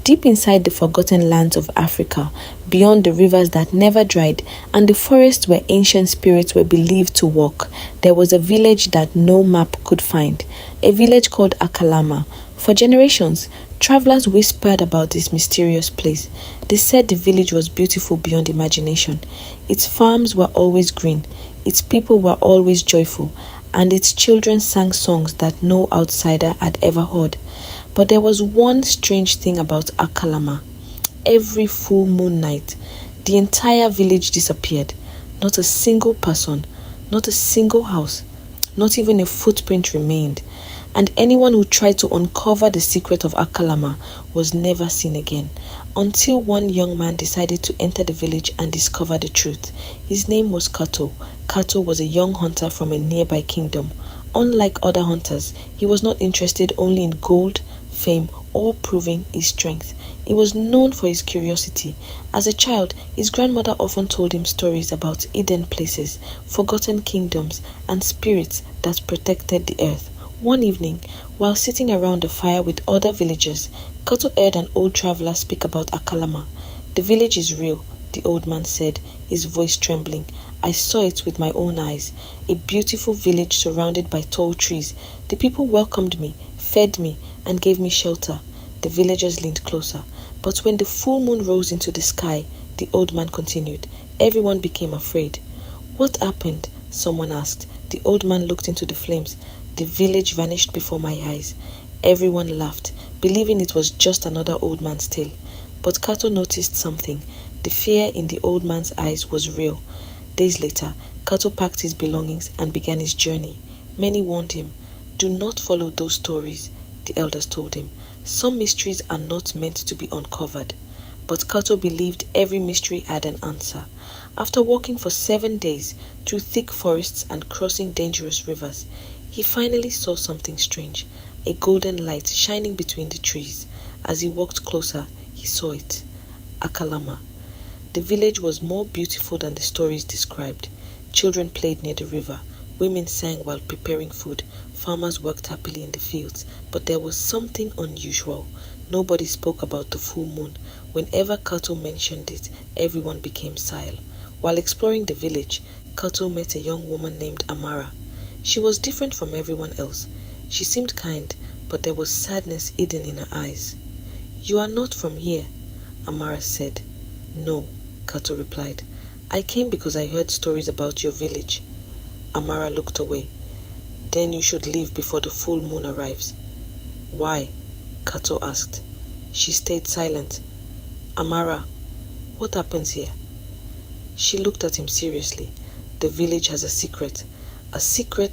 Deep inside the forgotten lands of Africa, beyond the rivers that never dried and the forests where ancient spirits were believed to walk, there was a village that no map could find, a village called Akalama. For generations, travelers whispered about this mysterious place. They said the village was beautiful beyond imagination. Its farms were always green, its people were always joyful, and its children sang songs that no outsider had ever heard. But there was one strange thing about Akalama. Every full moon night, the entire village disappeared. Not a single person, not a single house, not even a footprint remained. And anyone who tried to uncover the secret of Akalama was never seen again, until one young man decided to enter the village and discover the truth. His name was Kato. Kato was a young hunter from a nearby kingdom. Unlike other hunters, he was not interested only in gold, fame, or proving his strength. He was known for his curiosity. As a child, his grandmother often told him stories about hidden places, forgotten kingdoms, and spirits that protected the earth. One evening, while sitting around a fire with other villagers, Kato heard an old traveler speak about Akalama. "The village is real," the old man said, his voice trembling. "I saw it with my own eyes. A beautiful village surrounded by tall trees. The people welcomed me, fed me, and gave me shelter." The villagers leaned closer. But when the full moon rose into the sky, the old man continued, everyone became afraid. "What happened?" someone asked. The old man looked into the flames. "The village vanished before my eyes." Everyone laughed, believing it was just another old man's tale. But Kato noticed something. The fear in the old man's eyes was real. Days later, Kato packed his belongings and began his journey. Many warned him, "Do not follow those stories," the elders told him. "Some mysteries are not meant to be uncovered." But Kato believed every mystery had an answer. After walking for 7 days through thick forests and crossing dangerous rivers, he finally saw something strange, a golden light shining between the trees. As he walked closer, he saw it. Akalama. The village was more beautiful than the stories described. Children played near the river. Women sang while preparing food. Farmers worked happily in the fields. But there was something unusual. Nobody spoke about the full moon. Whenever Kato mentioned it, everyone became silent. While exploring the village, Kato met a young woman named Amara. She was different from everyone else. She seemed kind, but there was sadness hidden in her eyes. "You are not from here," Amara said. "No," Kato replied. "I came because I heard stories about your village." Amara looked away. "Then you should leave before the full moon arrives." "Why?" Kato asked. She stayed silent. "Amara, what happens here?" She looked at him seriously. "The village has a secret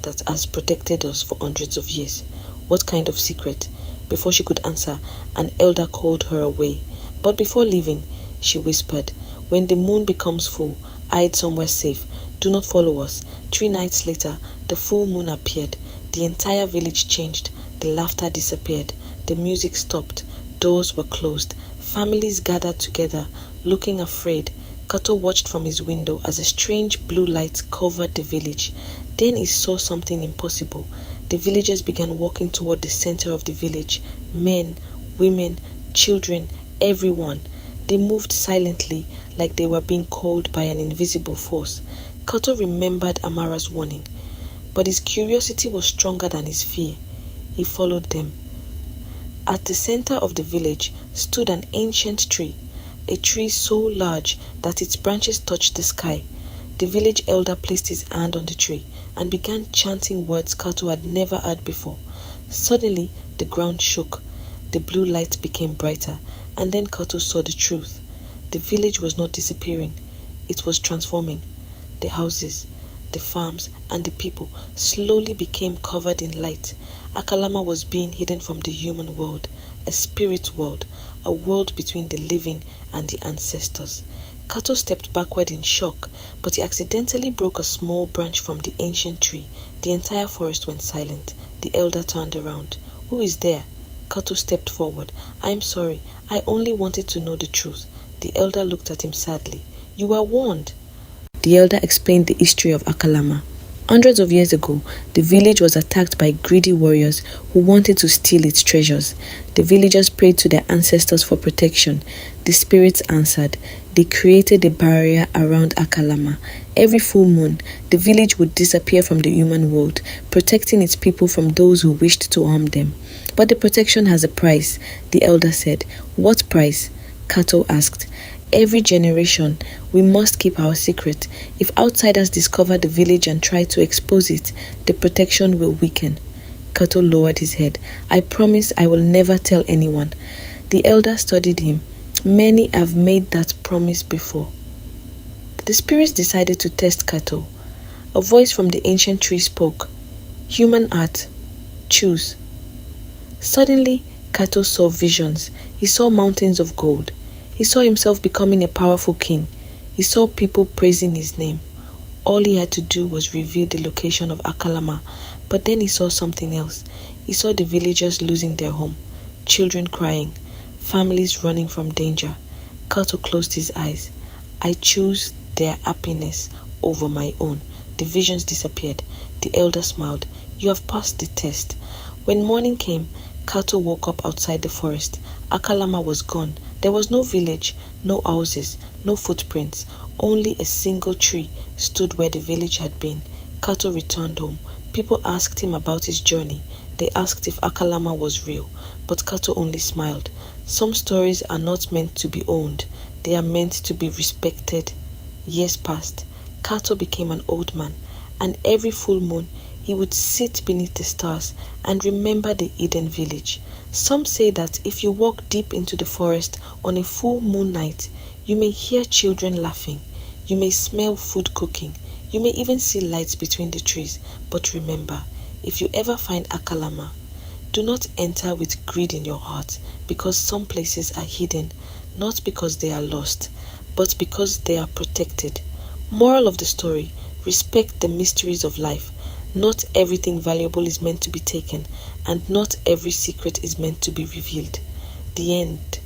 that has protected us for hundreds of years." "What kind of secret?" Before she could answer, an elder called her away. But before leaving, she whispered, "When the moon becomes full, hide somewhere safe. Do not follow us." 3 nights later, the full moon appeared. The entire village changed. The laughter disappeared. The music stopped. Doors were closed. Families gathered together, looking afraid. Kato watched from his window as a strange blue light covered the village. Then he saw something impossible. The villagers began walking toward the center of the village. Men, women, children, everyone. They moved silently, like they were being called by an invisible force. Kato remembered Amara's warning, but his curiosity was stronger than his fear. He followed them. At the center of the village stood an ancient tree, a tree so large that its branches touched the sky. The village elder placed his hand on the tree and began chanting words Kato had never heard before. Suddenly, the ground shook. The blue light became brighter, and then Kato saw the truth. The village was not disappearing. It was transforming. The houses, the farms, and the people slowly became covered in light. Akalama was being hidden from the human world, a spirit world, a world between the living and the ancestors. Kato stepped backward in shock, but he accidentally broke a small branch from the ancient tree. The entire forest went silent. The elder turned around. "Who is there?" Kato stepped forward. "I'm sorry. I only wanted to know the truth." The elder looked at him sadly. "You were warned." The elder explained the history of Akalama. Hundreds of years ago, the village was attacked by greedy warriors who wanted to steal its treasures. The villagers prayed to their ancestors for protection. The spirits answered. They created a barrier around Akalama. Every full moon, the village would disappear from the human world, protecting its people from those who wished to harm them. But the protection has a price, the elder said. What price? Kato asked. Every generation, we must keep our secret. If outsiders discover the village and try to expose it, the protection will weaken. Kato lowered his head. I promise I will never tell anyone. The elder studied him. Many have made that promise before. The spirits decided to test Kato. A voice from the ancient tree spoke. Human art. Choose. Suddenly, Kato saw visions. He saw mountains of gold. He saw himself becoming a powerful king. He saw people praising his name. All he had to do was reveal the location of Akalama, but then he saw something else. He saw the villagers losing their home, children crying, families running from danger. Kato closed his eyes. I choose their happiness over my own. The visions disappeared. The elder smiled. You have passed the test. When morning came, Kato woke up outside the forest. Akalama was gone. There was no village, no houses, no footprints. Only a single tree stood where the village had been. Kato returned home. People asked him about his journey. They asked if Akalama was real, but Kato only smiled. Some stories are not meant to be owned. They are meant to be respected. Years passed. Kato became an old man, and every full moon he would sit beneath the stars and remember the Eden village. Some say that if you walk deep into the forest on a full moon night, you may hear children laughing, you may smell food cooking, you may even see lights between the trees. But remember, if you ever find Akalama, do not enter with greed in your heart, because some places are hidden, not because they are lost, but because they are protected. Moral of the story: respect the mysteries of life. Not everything valuable is meant to be taken, and not every secret is meant to be revealed. The end.